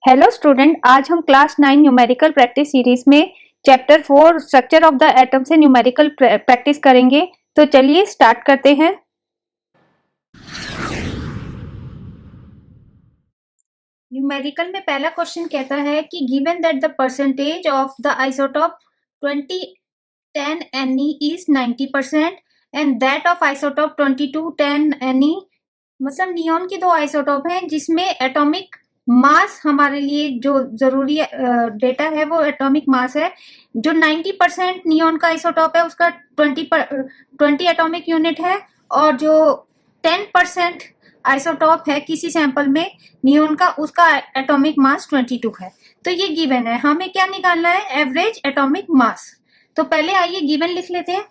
Hello student, आज हम class 9 numerical practice series में chapter 4 structure of the atom से न्यूमेरिकल प्रैक्टिस करेंगे। तो चलिए स्टार्ट करते हैं। न्यूमेरिकल में पहला क्वेश्चन कहता है कि given that the percentage of the isotope 2010 Ne is 90% and that of isotope 2210 Ne, मतलब नियॉन की दो आइसोटोप हैं जिसमें एटॉमिक मास हमारे लिए जो जरूरी डेटा है वो एटॉमिक मास है। जो 90% नियॉन का आइसोटोप है उसका 20 एटॉमिक यूनिट है, और जो 10% आइसोटोप है किसी सैंपल में नियॉन का, उसका एटॉमिक मास 22 है। तो ये गिवन है, हमें क्या निकालना है? एवरेज एटॉमिक मास। तो पहले आइए गिवन लिख लेते हैं।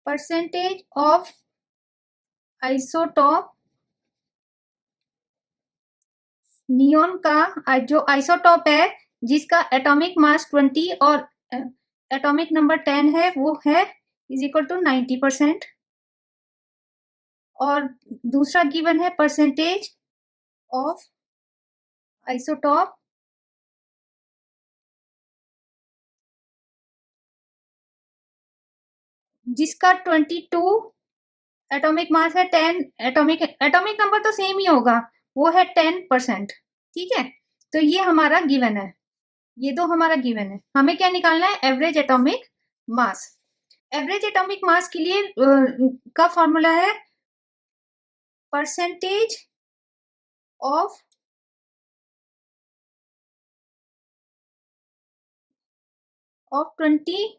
परसेंटेज ऑफ आइसोटोप नियॉन का, जो आइसोटोप है जिसका एटॉमिक मास 20 और एटॉमिक नंबर 10 है, वो है इज इक्वल टू 90%। और दूसरा गिवन है परसेंटेज ऑफ आइसोटोप जिसका 22 एटॉमिक मास है, 10 एटॉमिक नंबर तो सेम ही होगा, वो है 10%। ठीक है, तो ये हमारा गिवन है, ये दो हमारा गिवन है। हमें क्या निकालना है? एवरेज एटॉमिक मास। एवरेज एटॉमिक मास के लिए का फॉर्मूला है परसेंटेज ऑफ ऑफ 2010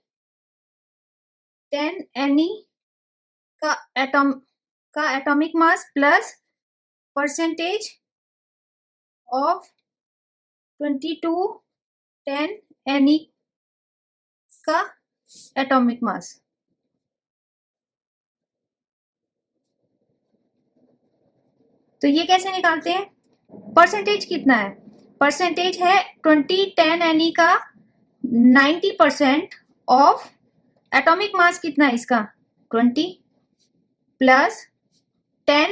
Ne का atomic mass plus percentage of 2210 Ne का एटॉमिक मास। तो ये कैसे निकालते हैं? परसेंटेज कितना है? परसेंटेज है 2010 Ne का 90% ऑफ एटॉमिक मास कितना है इसका? 20 प्लस 10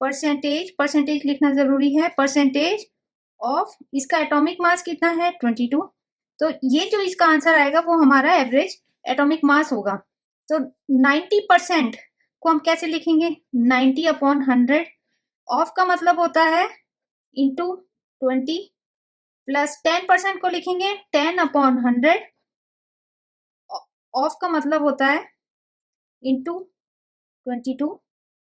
परसेंटेज लिखना जरूरी है, परसेंटेज ऑफ इसका एटॉमिक मास कितना है? 22। तो ये जो इसका आंसर आएगा वो हमारा एवरेज एटॉमिक मास होगा। तो 90% को हम कैसे लिखेंगे? 90 अपॉन 100। ऑफ का मतलब होता है इंटू 20, प्लस 10% को लिखेंगे 10 अपॉन 100। ऑफ का मतलब होता है इंटू 22।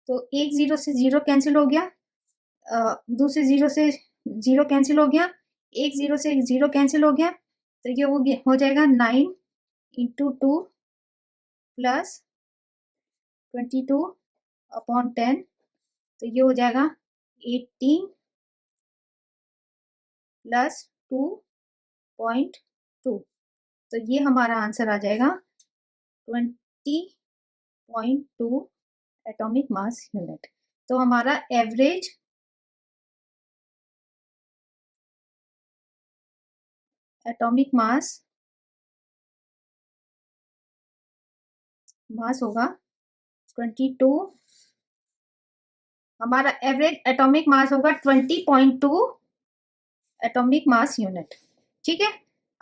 तो एक जीरो से जीरो कैंसिल हो गया, दूसरे जीरो से जीरो कैंसिल हो गया, एक जीरो से एक जीरो कैंसिल हो गया, तो ये हो जाएगा 9 इंटू 2 प्लस 22 अपॉन 10, तो ये हो जाएगा 18 प्लस 2.2। तो ये हमारा आंसर आ जाएगा 20.2 एटॉमिक मास यूनिट। तो हमारा एवरेज एटॉमिक मास होगा 22, हमारा एवरेज एटॉमिक मास होगा 20.2 एटॉमिक मास यूनिट। ठीक है,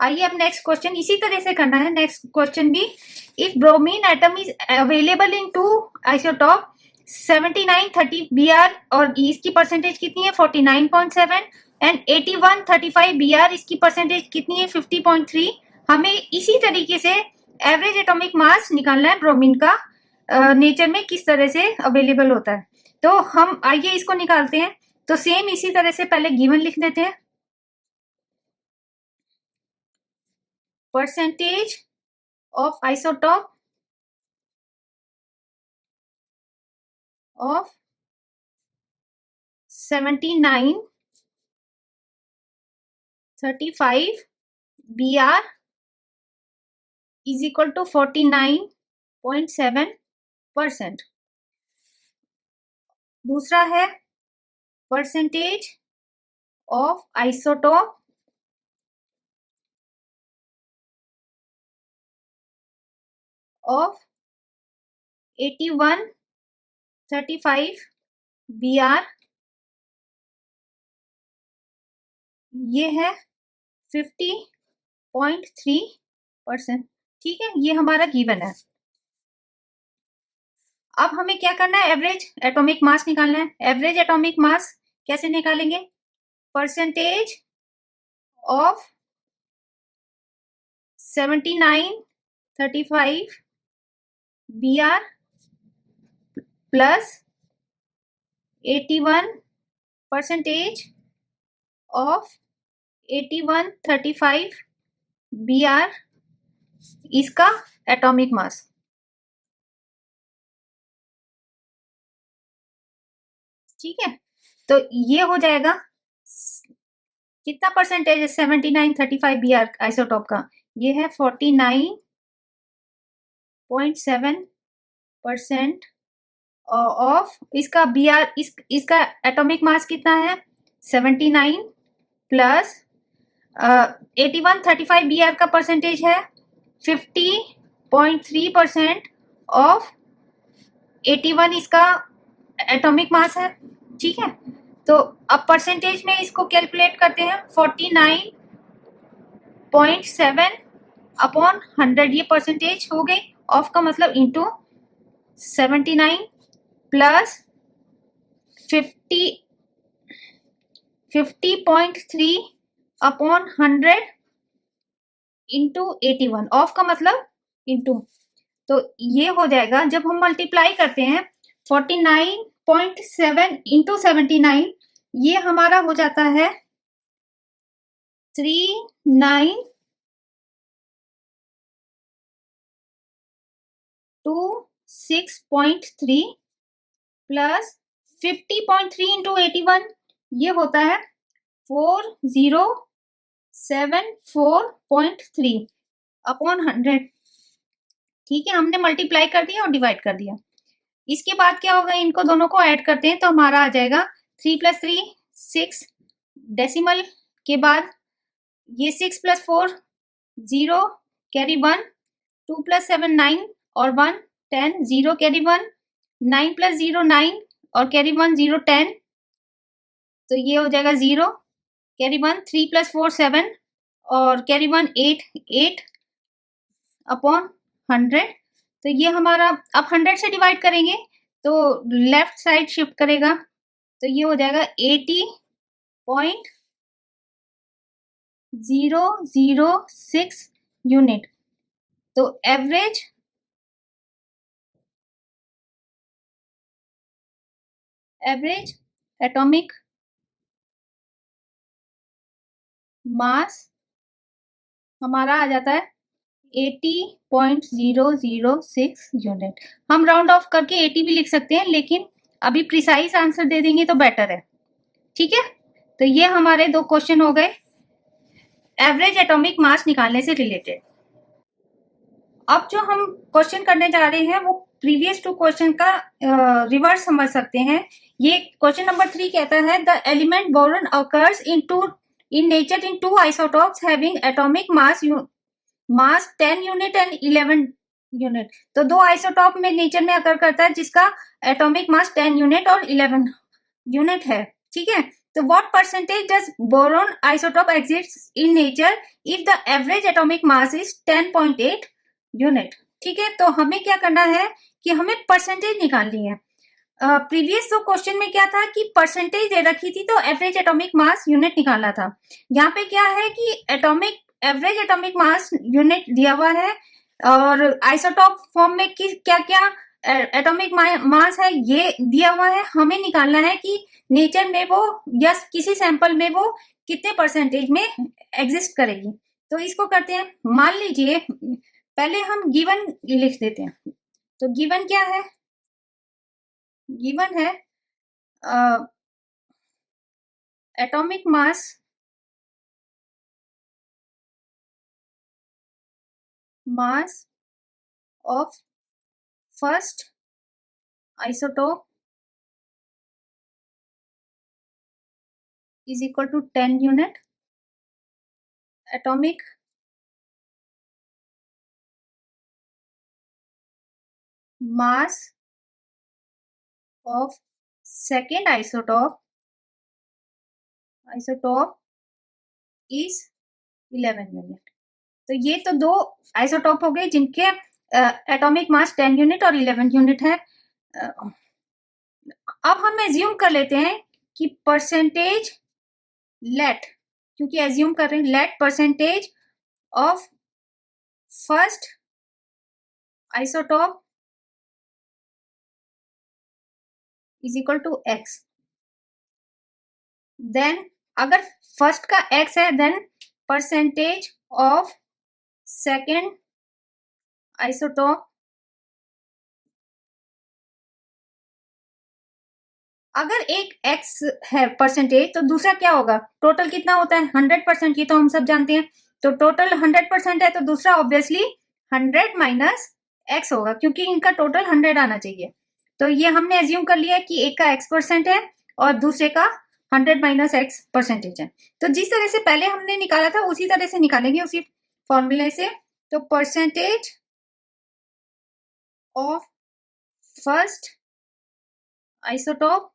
आइए अब नेक्स्ट क्वेश्चन इसी तरह से करना है। नेक्स्ट क्वेश्चन भी, if bromine atom is available in two isotope 7930 Br और इसकी परसेंटेज कितनी है? 49.7 एंड 8135 Br, इसकी परसेंटेज कितनी है? 50.3। हमें इसी तरीके से एवरेज एटॉमिक मास निकालना है ब्रोमीन का, नेचर में किस तरह से अवेलेबल होता है। तो हम आइए इसको निकालते हैं। तो सेम इसी तरह से पहले गिवन लिख देते हैं। Percentage of isotope of 7935 Br is equal to 49.7%। दूसरा है percentage of isotope of 8135 Br, ये है 50.3%। ठीक है, ये हमारा गिवन है। अब हमें क्या करना है, एवरेज एटॉमिक मास निकालना है। एवरेज एटॉमिक मास कैसे निकालेंगे, percentage of 7935 Br plus 81% of 8135 Br, इसका एटॉमिक मास। ठीक है, तो ये हो जाएगा, कितना परसेंटेज है 7935 Br आइसोटॉप का, ये है 49.7% ऑफ इसका Br, इसका एटॉमिक मास कितना है 79 प्लस 8135 Br का परसेंटेज है 50.3% ऑफ 81, इसका एटॉमिक मास है। ठीक है, तो अब परसेंटेज में इसको कैलकुलेट करते हैं, 49.7 अपॉन 100, ये परसेंटेज हो गई, ऑफ का मतलब into 79 plus 50.3 upon 100 into 81, of का मतलब इंटू, तो ये हो जाएगा, जब हम मल्टीप्लाई करते हैं 49.7 इंटू 79, ये हमारा हो जाता है 3926.3 प्लस 50.3 इंटू 81, ये होता है 4074.3 अपॉन 100। ठीक है, हमने मल्टीप्लाई कर दिया और डिवाइड कर दिया। इसके बाद क्या होगा, इनको दोनों को ऐड करते हैं तो हमारा आ जाएगा 3 + 3 6, डेसिमल के बाद ये 6 + 4 0 कैरी 1, 2 + 7 9 और 1 10, 0 कैरी 1, 9 + 0 9 और कैरी 1 0 10, तो ये हो जाएगा 0 कैरी 1, 3 + 4 7 और कैरी 1 8 8 अपॉन 100। तो ये हमारा, अब 100 से डिवाइड करेंगे तो लेफ्ट साइड शिफ्ट करेगा, तो ये हो जाएगा 80.006 यूनिट। तो एवरेज एटॉमिक मास हमारा आ जाता है 80.006 यूनिट। हम राउंड ऑफ करके 80 भी लिख सकते हैं, लेकिन अभी प्रिसाइज आंसर दे देंगे तो बेटर है। ठीक है, तो ये हमारे 2 क्वेश्चन हो गए एवरेज एटॉमिक मास निकालने से रिलेटेड। अब जो हम क्वेश्चन करने जा रहे हैं वो प्रीवियस 2 क्वेश्चन का रिवर्स समझ सकते हैं। ये क्वेश्चन नंबर 3 कहता है the element boron occurs in nature in 2 isotopes having atomic mass 10 unit and 11 unit. तो 2 आइसोटॉप में नेचर में अकर करता है जिसका एटॉमिक मास 10 यूनिट और 11 यूनिट है। ठीक है, तो what percentage does boron isotope exist in nature if the average atomic mass is 10.8 unit. ठीक है, तो हमें क्या करना है कि हमें परसेंटेज निकालनी है। प्रीवियस 2 क्वेश्चन में क्या था कि परसेंटेज दे रखी थी तो एवरेज एटॉमिक मास यूनिट निकालना था। यहाँ पे क्या है कि एवरेज एटॉमिक मास यूनिट दिया हुआ है और आइसोटॉप फॉर्म में क्या क्या एटॉमिक मास है ये दिया हुआ है। हमें निकालना है कि नेचर में वो या किसी सैंपल में वो कितने परसेंटेज में एग्जिस्ट करेगी। तो इसको करते हैं, मान लीजिए पहले हम गिवन लिख देते हैं। तो गिवन क्या है, गिवन है atomic mass of first isotope is equal to 10 unit, atomic mass of second isotope is 11 unit. तो ये तो दो आइसोटोप हो गए जिनके एटॉमिक मास 10 यूनिट और 11 यूनिट है। अब हम एज्यूम कर लेते हैं कि परसेंटेज लेट, क्योंकि एज्यूम कर रहे हैं, let percentage of first isotope is equal to x. Then अगर फर्स्ट का x है, then percentage of second isotope, अगर एक x है परसेंटेज तो दूसरा क्या होगा, टोटल कितना होता है 100%, ये तो हम सब जानते हैं। तो टोटल 100% है तो दूसरा ऑब्वियसली 100 माइनस x होगा, क्योंकि इनका टोटल 100 आना चाहिए। तो ये हमने एज्यूम कर लिया कि एक का x% है और दूसरे का 100 माइनस x परसेंटेज है। तो जिस तरह से पहले हमने निकाला था उसी तरह से निकालेंगे, उसी फॉर्मूले से। तो percentage of first isotope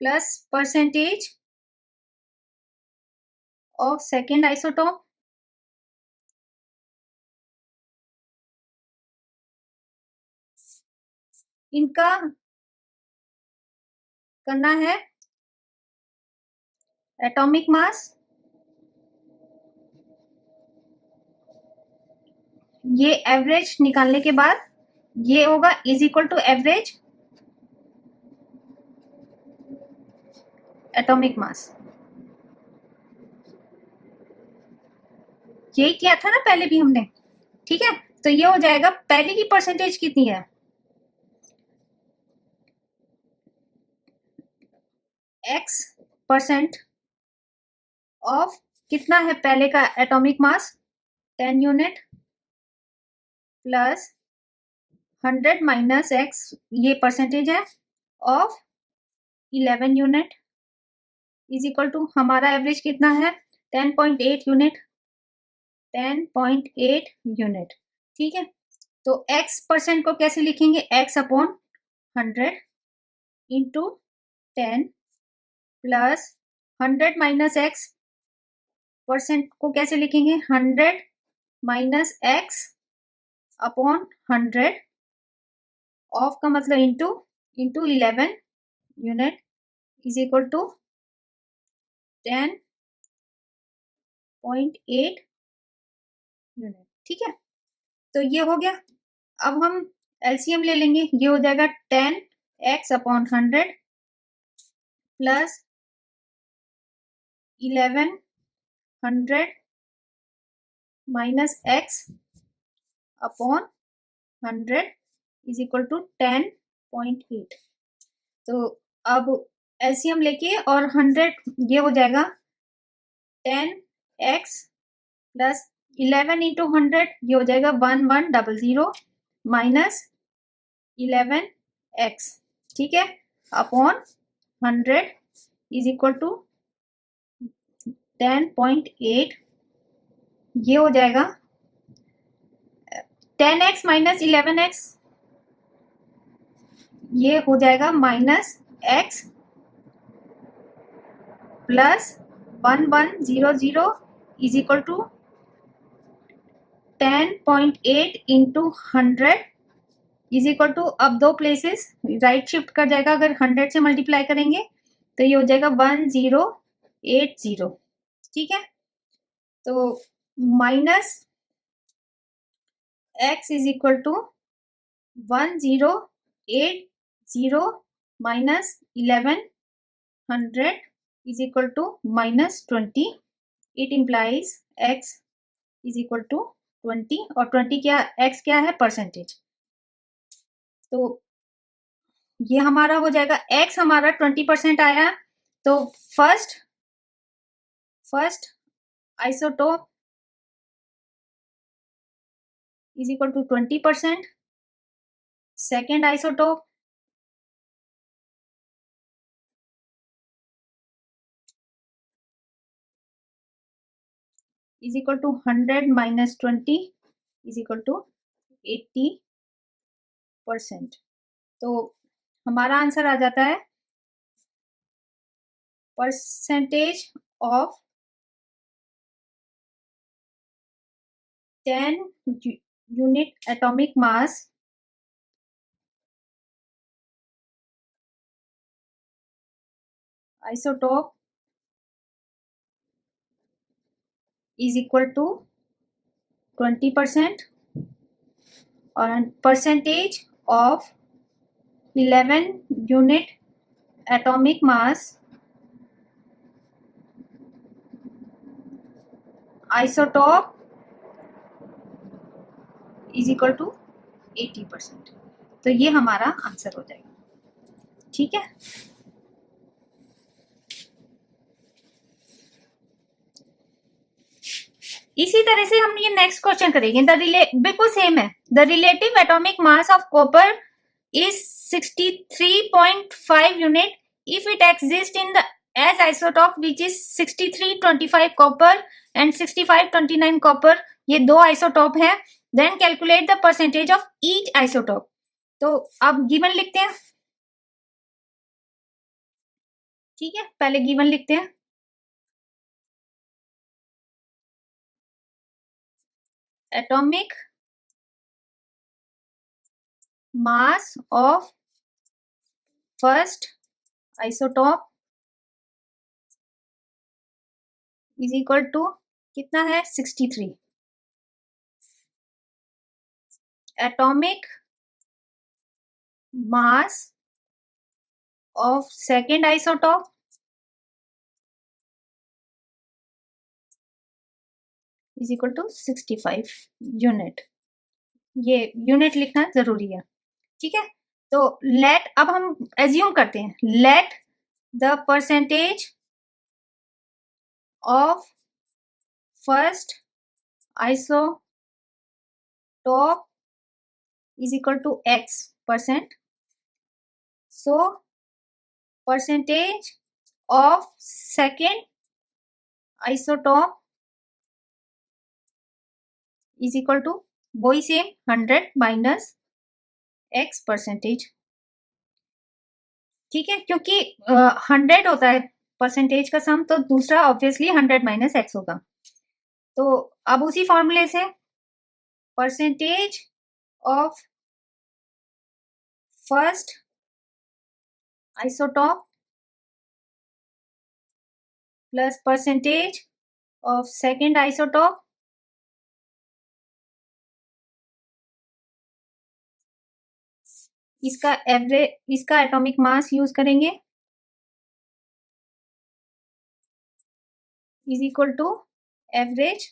plus percentage of second isotope, इनका करना है एटॉमिक मास। ये एवरेज निकालने के बाद ये होगा is equal to average atomic mass. यही किया था ना पहले भी हमने, ठीक है। तो ये हो जाएगा, पहले की परसेंटेज कितनी है, x% ऑफ कितना है पहले का atomic mass 10 unit plus 100 minus x, ये परसेंटेज है, of 11 unit is equal to हमारा एवरेज कितना है 10.8 यूनिट, 10.8 यूनिट, ठीक है। तो x% को कैसे लिखेंगे, x upon 100 into 10 plus 100 minus x percent को कैसे लिखेंगे 100 माइनस x अपॉन 100 ऑफ का मतलब into 11 unit is equal to 10.8 unit, ठीक है। तो ये हो गया। अब हम एलसीएम ले लेंगे, ये हो जाएगा 10x upon 100 plus 1100 minus x upon 100 is equal to 10.8। तो अब एलसीएम लेके और 100, ये हो जाएगा 10x प्लस 11 इंटू 100, ये हो जाएगा 1100 माइनस 11x, ठीक है, अपॉन 100 इज इक्वल टू 10.8। ये हो जाएगा 10x माइनस 11x, ये हो जाएगा minus x plus 1100 is equal to 10.8 into 100 is equal to, अब दो प्लेसेस राइट शिफ्ट कर जाएगा, अगर 100 से मल्टीप्लाई करेंगे तो ये हो जाएगा 1080, ठीक है। तो minus x is equal to 1080 minus 1100 is equal to minus 20। It implies x is equal to 20, और 20 क्या, x क्या है परसेंटेज। तो ये हमारा हो जाएगा, x हमारा 20% आया। तो first isotope is equal to 20%, second isotope is equal to 100 minus 20 is equal to 80%। तो हमारा आंसर आ जाता है percentage of 10 unit atomic mass isotope is equal to 20% और percentage of 11 unit atomic mass isotope is equal to 80%। तो ये हमारा answer हो जाएगा। ठीक है, इसी तरह से हम ये नेक्स्ट क्वेश्चन करेंगे। बिल्कुल सेम है। The relative atomic mass of copper is 63.5 unit if it exist in the as isotope which is 6325 copper and 6529 copper. ये दो आइसोटॉप है। Then calculate the percentage of each isotope. तो अब given लिखते हैं। ठीक है, पहले गिवन लिखते हैं। Atomic mass of first isotope is equal to कितना है 63। Atomic mass of second isotope is equal to 65 unit. ये यूनिट लिखना जरूरी है। ठीक है, तो लेट, अब हम एज्यूम करते हैं, let the percentage of first isotope is equal to x%. So percentage of second isotope is equal to वही सेम 100 माइनस x परसेंटेज। ठीक है, क्योंकि 100 होता है परसेंटेज का सम, तो दूसरा ऑब्वियसली 100 माइनस x होगा। तो अब उसी फॉर्मूले से percentage of first isotope plus percentage of second isotope इसका एवरेज, इसका एटॉमिक मास यूज करेंगे is equal to average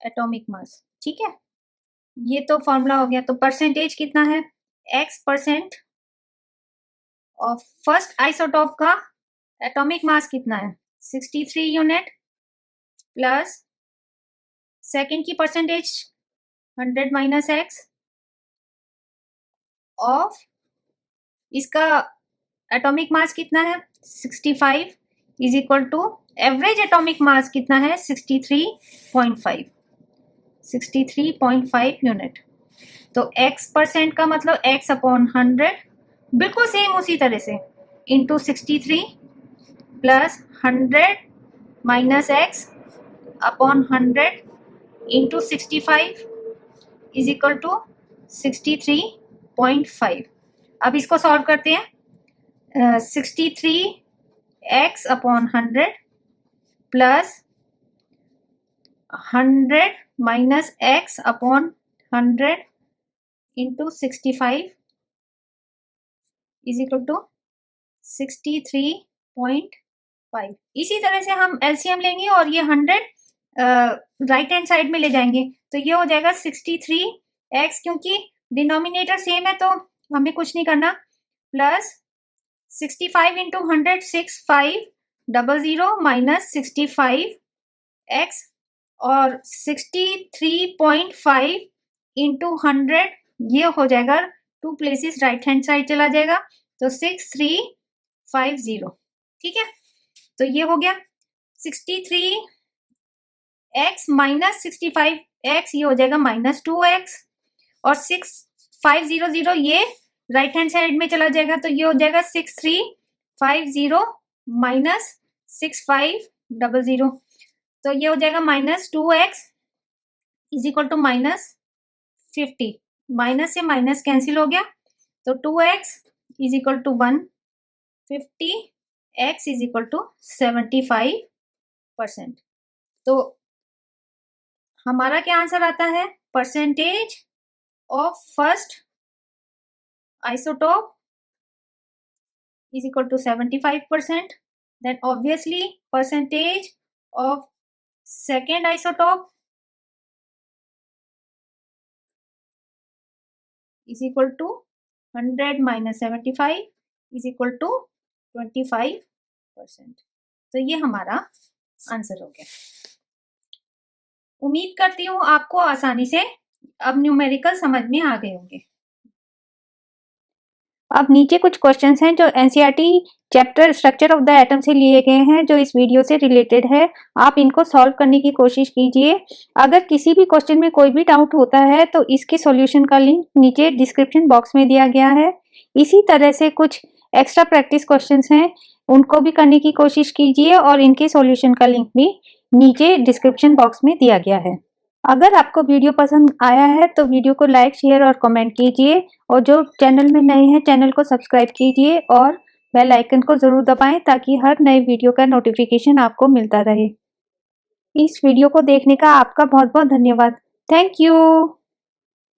atomic mass. ठीक है, ये तो फॉर्मूला हो गया। तो परसेंटेज कितना है, x% ऑफ फर्स्ट आइसोटॉप का एटॉमिक मास कितना है 63 यूनिट प्लस सेकेंड की परसेंटेज 100 माइनस x ऑफ इसका एटॉमिक मास कितना है 65 is equal to average atomic mass कितना है 63.5 यूनिट। तो x% का मतलब x अपॉन 100, बिल्कुल सेम उसी तरह से, into 63 plus 100 minus x upon 100 into 65 is equal to 63.5। अब इसको सॉल्व करते हैं। 63x upon 100 plus 100 minus x upon 100 into 65 is equal to 63.5। इसी तरह से हम एलसीएम लेंगे और ये 100 राइट हैंड साइड में ले जाएंगे, तो ये हो जाएगा 63x, क्योंकि डिनोमिनेटर सेम है तो हमें कुछ नहीं करना, प्लस 65 इंटू 100 6500 माइनस 65x और 63.5 इंटू 100, ये हो जाएगा 2 प्लेसेस राइट हैंड साइड चला जाएगा, तो 6350। ठीक है, तो ये हो गया 63 x माइनस 65x ये हो जाएगा -2x और 6500 ये राइट हैंड साइड में चला जाएगा तो ये हो जाएगा 6350 माइनस 6500 तो ये हो जाएगा -2x is equal to -50 minus से माइनस कैंसिल हो गया तो 2x is equal to 1 50x is equal to 75%। तो हमारा क्या आंसर आता है percentage of first isotope is equal to 75%. Then obviously percentage of second isotope is equal to 100 minus 75 is equal to 25%. तो ये हमारा आंसर हो गया। उम्मीद करती हूँ आपको आसानी से अब न्यूमेरिकल समझ में आ गए होंगे। अब नीचे कुछ क्वेश्चंस हैं जो NCERT chapter structure of the atom से लिए गए हैं जो इस वीडियो से रिलेटेड है। आप इनको सॉल्व करने की कोशिश कीजिए। अगर किसी भी क्वेश्चन में कोई भी डाउट होता है तो इसके सॉल्यूशन का लिंक नीचे डिस्क्रिप्शन बॉक्स में दिया गया है। इसी तरह से कुछ एक्स्ट्रा प्रैक्टिस क्वेश्चंस हैं उनको भी करने की कोशिश कीजिए और इनके सॉल्यूशन का लिंक भी नीचे डिस्क्रिप्शन बॉक्स में दिया गया है। अगर आपको वीडियो पसंद आया है तो वीडियो को लाइक शेयर और कमेंट कीजिए और जो चैनल में नए हैं चैनल को सब्सक्राइब कीजिए और बेल आइकन को जरूर दबाएं ताकि हर नए वीडियो का नोटिफिकेशन आपको मिलता रहे। इस वीडियो को देखने का आपका बहुत बहुत धन्यवाद। Thank you.